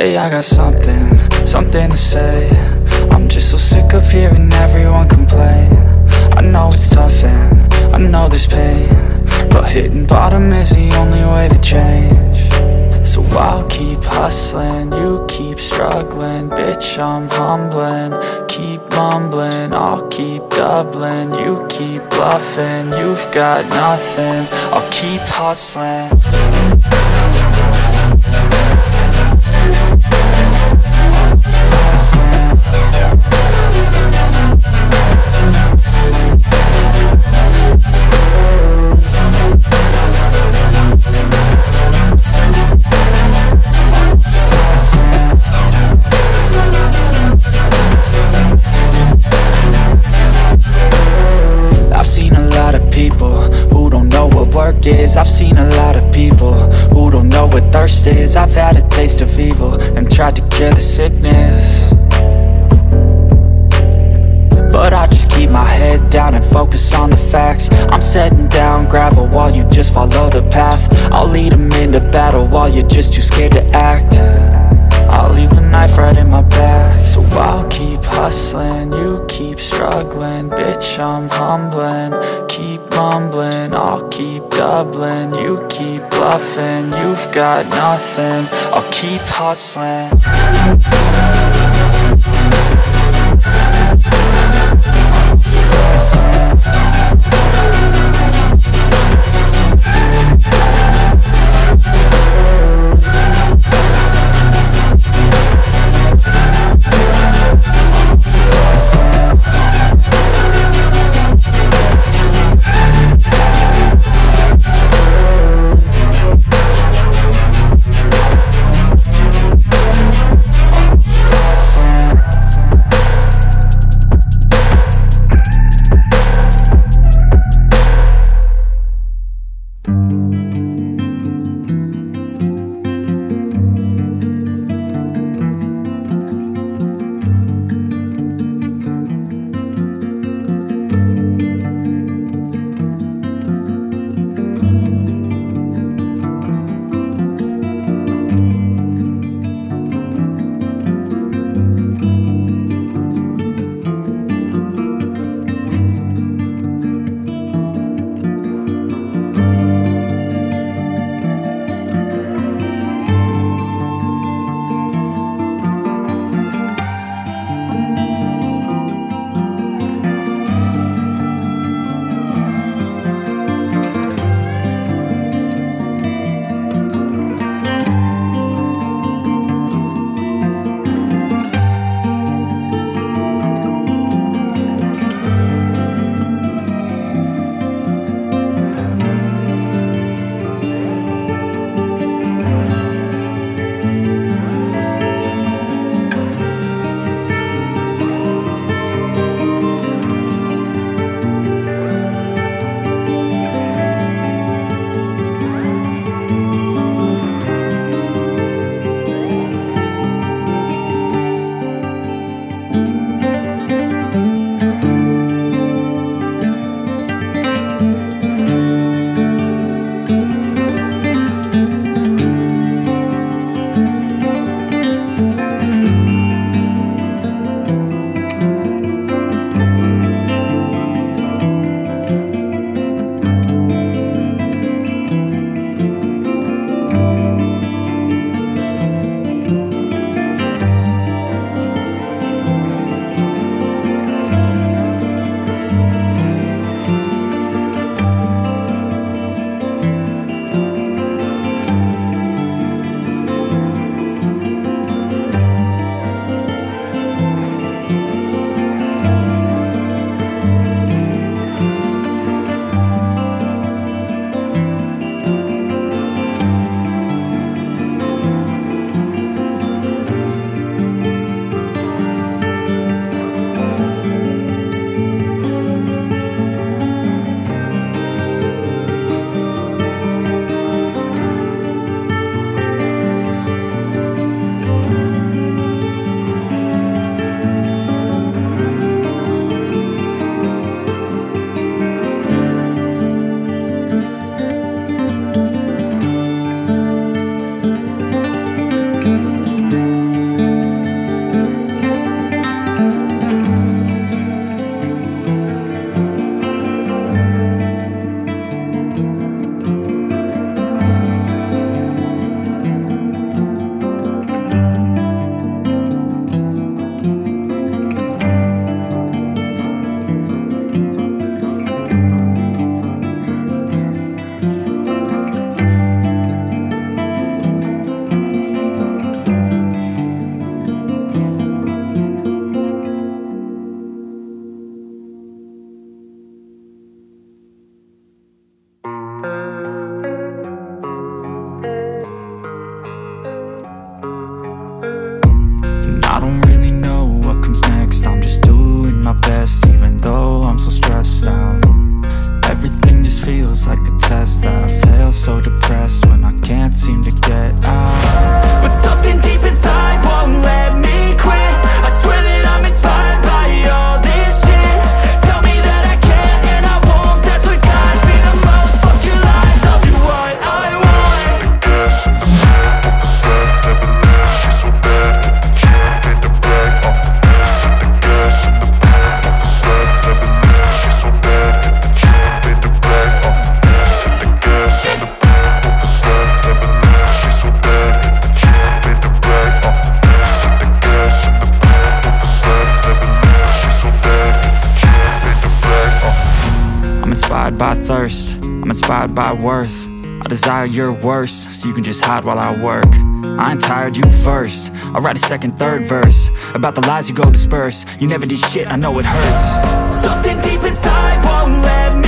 Hey, I got something to say. I'm just so sick of hearing everyone complain. I know it's tough and I know there's pain, but hitting bottom is the only way to change. So I'll keep hustling, you keep struggling. Bitch, I'm humbling, keep mumbling. I'll keep doubling, you keep bluffing. You've got nothing, I'll keep hustling. I've seen a lot of people who don't know what thirst is. I've had a taste of evil and tried to cure the sickness, but I just keep my head down and focus on the facts. I'm setting down gravel while you just follow the path. I'll lead them into battle while you're just too scared to act. I'll leave the knife right in my back. So I'll keep hustling, you keep struggling. Bitch, I'm humbling, keep mumbling. I'll keep doubling, you keep bluffing. You've got nothing, I'll keep hustling. seem to get out. But something deep inside won't let me quit. I swear that I'm inspired by all this shit. Tell me that I can't and I won't. That's what guides me the most. Fuck your lies, I'll do what I want. The gas in the back of the set never leaves. She's so bad that the can't hit the brag. The gas in the back of the set never leaves. She's so bad that the can't hit the brag. The gas in the back of the set never leaves. She's so bad that the can't hit the brag. The gas in the back of the set never leaves. She's so bad that the can't hit the brag. I'm inspired by thirst, I'm inspired by worth. I desire your worst, so you can just hide while I work. I ain't tired, you first. I'll write a second, third verse about the lies you go disperse. You never did shit, I know it hurts. Something deep inside won't let me